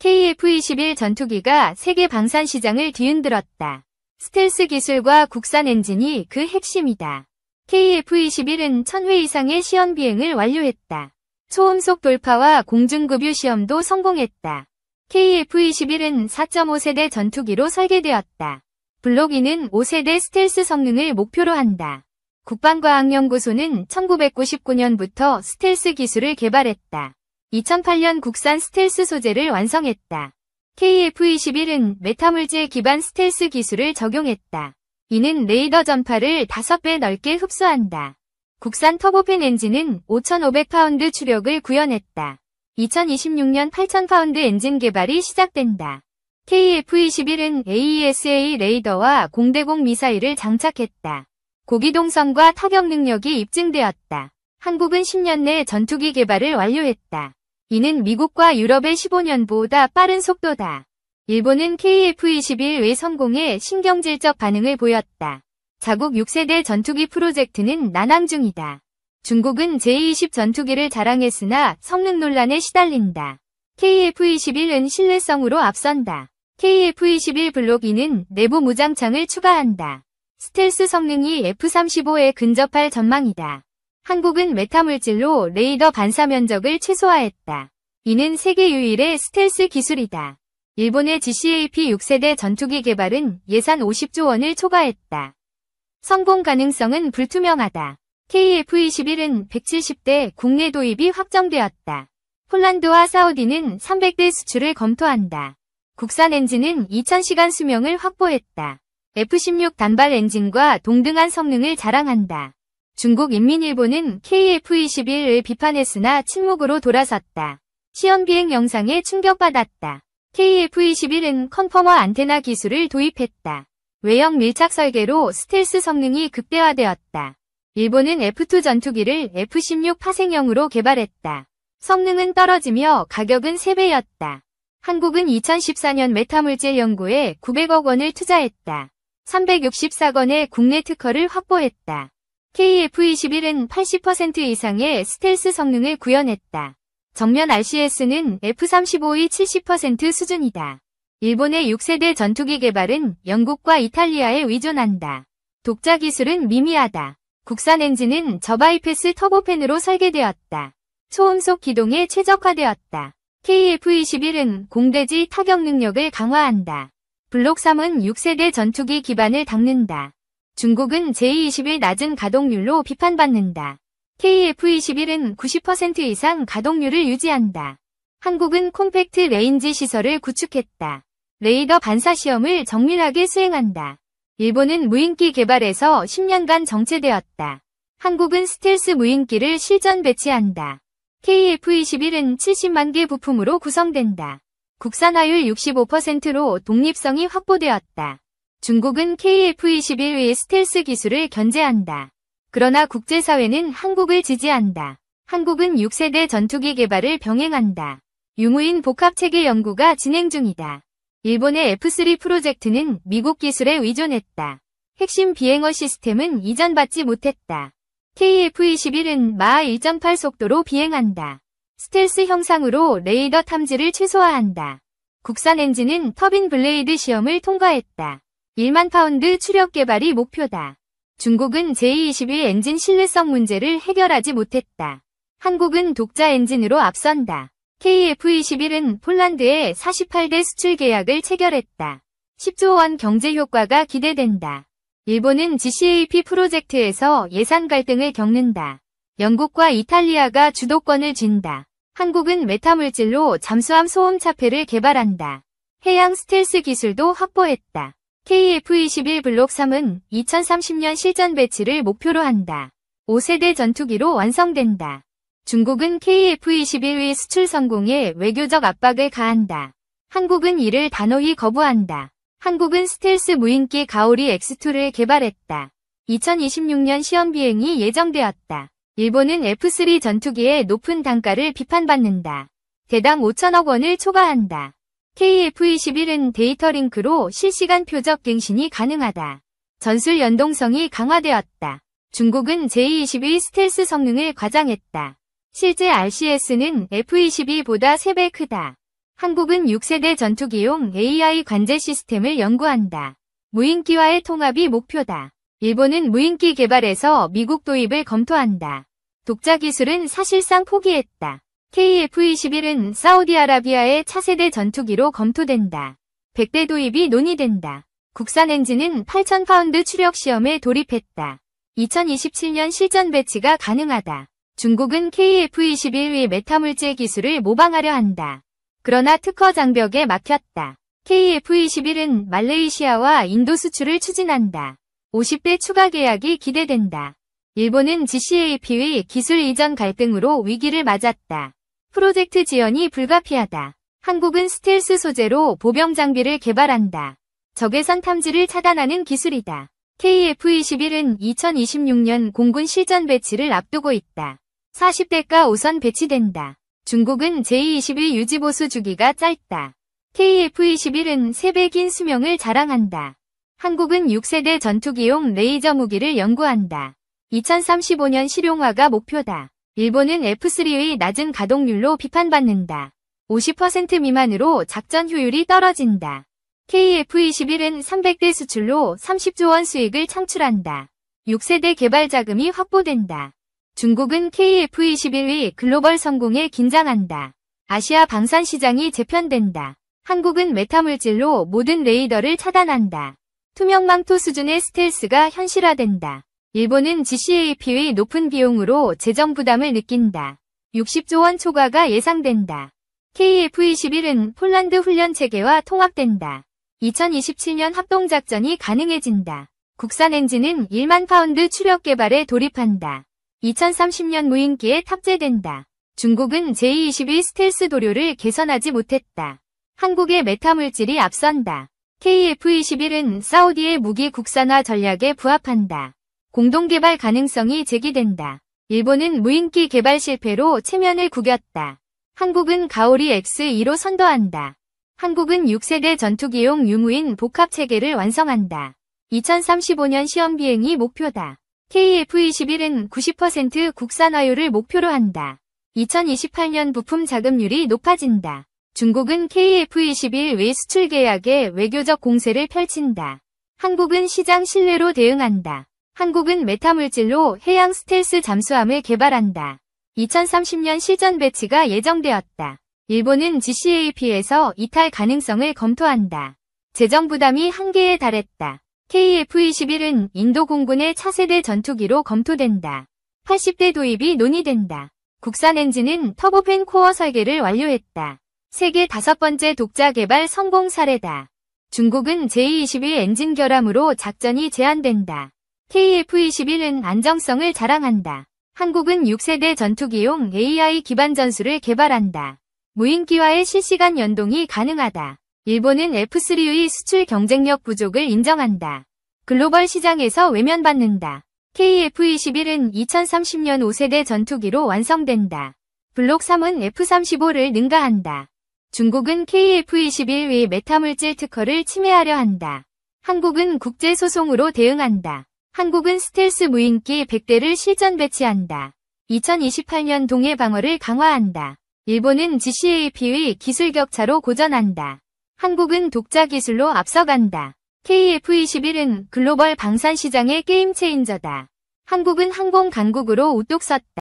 KF-21 전투기가 세계 방산 시장을 뒤흔들었다. 스텔스 기술과 국산 엔진이 그 핵심이다. KF-21은 1000회 이상의 시험 비행을 완료했다. 초음속 돌파와 공중급유 시험도 성공했다. KF-21은 4.5세대 전투기로 설계되었다. 블록 E는 5세대 스텔스 성능을 목표로 한다. 국방과학연구소는 1999년부터 스텔스 기술을 개발했다. 2008년 국산 스텔스 소재를 완성했다. KF-21은 메타물질 기반 스텔스 기술을 적용했다. 이는 레이더 전파를 5배 넓게 흡수한다. 국산 터보팬 엔진은 5,500파운드 추력을 구현했다. 2026년 8,000파운드 엔진 개발이 시작된다. KF-21은 AESA 레이더와 공대공 미사일을 장착했다. 고기동성과 타격 능력이 입증되었다. 한국은 10년 내 전투기 개발을 완료했다. 이는 미국과 유럽의 15년보다 빠른 속도다. 일본은 KF-21의 성공에 신경질적 반응을 보였다. 자국 6세대 전투기 프로젝트는 난항 중이다. 중국은 제20 전투기를 자랑했으나 성능 논란에 시달린다. KF-21은 신뢰성으로 앞선다. KF-21 블록 E는 내부 무장창을 추가한다. 스텔스 성능이 F-35에 근접할 전망이다. 한국은 메타물질로 레이더 반사 면적을 최소화했다. 이는 세계 유일의 스텔스 기술이다. 일본의 GCAP 6세대 전투기 개발은 예산 50조 원을 초과했다. 성공 가능성은 불투명하다. KF-21은 170대 국내 도입이 확정되었다. 폴란드와 사우디는 300대 수출을 검토한다. 국산 엔진은 2000시간 수명을 확보했다. F-16 단발 엔진과 동등한 성능을 자랑한다. 중국 인민일보는 KF-21을 비판했으나 침묵으로 돌아섰다. 시험 비행 영상에 충격받았다. KF-21은 컨퍼머 안테나 기술을 도입했다. 외형 밀착 설계로 스텔스 성능이 극대화되었다. 일본은 F-2 전투기를 F-16 파생형으로 개발했다. 성능은 떨어지며 가격은 3배였다. 한국은 2014년 메타물질 연구에 900억 원을 투자했다. 364건의 국내 특허를 확보했다. KF-21은 80% 이상의 스텔스 성능을 구현했다. 정면 RCS는 F-35의 70% 수준이다. 일본의 6세대 전투기 개발은 영국과 이탈리아에 의존한다. 독자 기술은 미미하다. 국산 엔진은 저바이패스 터보팬으로 설계되었다. 초음속 기동에 최적화되었다. KF-21은 공대지 타격 능력을 강화한다. 블록 3은 6세대 전투기 기반을 닦는다. 중국은 제20의 낮은 가동률로 비판받는다. KF-21은 90% 이상 가동률을 유지한다. 한국은 콤팩트 레인지 시설을 구축했다. 레이더 반사 시험을 정밀하게 수행한다. 일본은 무인기 개발에서 10년간 정체되었다. 한국은 스텔스 무인기를 실전 배치한다. KF-21은 70만 개 부품으로 구성된다. 국산화율 65%로 독립성이 확보되었다. 중국은 KF-21의 스텔스 기술을 견제한다. 그러나 국제사회는 한국을 지지한다. 한국은 6세대 전투기 개발을 병행한다. 유무인 복합체계 연구가 진행 중이다. 일본의 F-3 프로젝트는 미국 기술에 의존했다. 핵심 비행어 시스템은 이전받지 못했다. KF-21은 마하 1.8 속도로 비행한다. 스텔스 형상으로 레이더 탐지를 최소화한다. 국산 엔진은 터빈 블레이드 시험을 통과했다. 1만 파운드 추력 개발이 목표다. 중국은 제22 엔진 신뢰성 문제를 해결하지 못했다. 한국은 독자 엔진으로 앞선다. KF-21은 폴란드에 48대 수출 계약을 체결했다. 10조 원 경제 효과가 기대된다. 일본은 GCAP 프로젝트에서 예산 갈등을 겪는다. 영국과 이탈리아가 주도권을 쥔다. 한국은 메타물질로 잠수함 소음 차폐를 개발한다. 해양 스텔스 기술도 확보했다. KF-21 블록 3은 2030년 실전 배치를 목표로 한다. 5세대 전투기로 완성된다. 중국은 KF-21의 수출 성공에 외교적 압박을 가한다. 한국은 이를 단호히 거부한다. 한국은 스텔스 무인기 가오리 X2를 개발했다. 2026년 시험 비행이 예정되었다. 일본은 F-3 전투기의 높은 단가를 비판받는다. 대당 5천억 원을 초과한다. KF-21은 데이터 링크로 실시간 표적 갱신이 가능하다. 전술 연동성이 강화되었다. 중국은 제22 스텔스 성능을 과장했다. 실제 RCS는 F-22보다 3배 크다. 한국은 6세대 전투기용 AI 관제 시스템을 연구한다. 무인기와의 통합이 목표다. 일본은 무인기 개발에서 미국 도입을 검토한다. 독자 기술은 사실상 포기했다. KF-21은 사우디아라비아의 차세대 전투기로 검토된다. 100대 도입이 논의된다. 국산 엔진은 8,000파운드 추력 시험에 돌입했다. 2027년 실전 배치가 가능하다. 중국은 KF-21의 메타물질 기술을 모방하려 한다. 그러나 특허 장벽에 막혔다. KF-21은 말레이시아와 인도 수출을 추진한다. 50대 추가 계약이 기대된다. 일본은 GCAP의 기술 이전 갈등으로 위기를 맞았다. 프로젝트 지연이 불가피하다. 한국은 스텔스 소재로 보병 장비를 개발한다. 적외선 탐지를 차단하는 기술이다. KF-21은 2026년 공군 실전 배치를 앞두고 있다. 40대가 우선 배치된다. 중국은 제21 유지보수 주기가 짧다. KF-21은 3배 긴 수명을 자랑한다. 한국은 6세대 전투기용 레이저 무기를 연구한다. 2035년 실용화가 목표다. 일본은 F3의 낮은 가동률로 비판받는다. 50% 미만으로 작전 효율이 떨어진다. KF-21은 300대 수출로 30조 원 수익을 창출한다. 6세대 개발 자금이 확보된다. 중국은 KF-21의 글로벌 성공에 긴장한다. 아시아 방산 시장이 재편된다. 한국은 메타물질로 모든 레이더를 차단한다. 투명 망토 수준의 스텔스가 현실화된다. 일본은 GCAP의 높은 비용으로 재정 부담을 느낀다. 60조 원 초과가 예상된다. KF-21은 폴란드 훈련 체계와 통합된다. 2027년 합동작전이 가능해진다. 국산 엔진은 1만 파운드 추력 개발에 돌입한다. 2030년 무인기에 탑재된다. 중국은 제21 스텔스 도료를 개선하지 못했다. 한국의 메타물질이 앞선다. KF-21은 사우디의 무기 국산화 전략에 부합한다. 공동개발 가능성이 제기된다. 일본은 무인기 개발 실패로 체면을 구겼다. 한국은 가오리 X2로 선도한다. 한국은 6세대 전투기용 유무인 복합체계를 완성한다. 2035년 시험 비행이 목표다. KF-21은 90% 국산화율을 목표로 한다. 2028년 부품 자금률이 높아진다. 중국은 KF-21 외 수출 계약에 외교적 공세를 펼친다. 한국은 시장 신뢰로 대응한다. 한국은 메타물질로 해양 스텔스 잠수함을 개발한다. 2030년 실전 배치가 예정되었다. 일본은 GCAP에서 이탈 가능성을 검토한다. 재정 부담이 한계에 달했다. KF-21은 인도 공군의 차세대 전투기로 검토된다. 80대 도입이 논의된다. 국산 엔진은 터보팬 코어 설계를 완료했다. 세계 5번째 독자 개발 성공 사례다. 중국은 제21 엔진 결함으로 작전이 제한된다. KF-21은 안정성을 자랑한다. 한국은 6세대 전투기용 AI 기반 전술을 개발한다. 무인기와의 실시간 연동이 가능하다. 일본은 F3의 수출 경쟁력 부족을 인정한다. 글로벌 시장에서 외면받는다. KF-21은 2030년 5세대 전투기로 완성된다. 블록 3은 F-35를 능가한다. 중국은 KF-21의 메타물질 특허를 침해하려 한다. 한국은 국제소송으로 대응한다. 한국은 스텔스 무인기 100대를 실전 배치한다. 2028년 동해 방어를 강화한다. 일본은 GCAP의 기술 격차로 고전한다. 한국은 독자 기술로 앞서간다. KF-21은 글로벌 방산 시장의 게임 체인저다. 한국은 항공 강국으로 우뚝 섰다.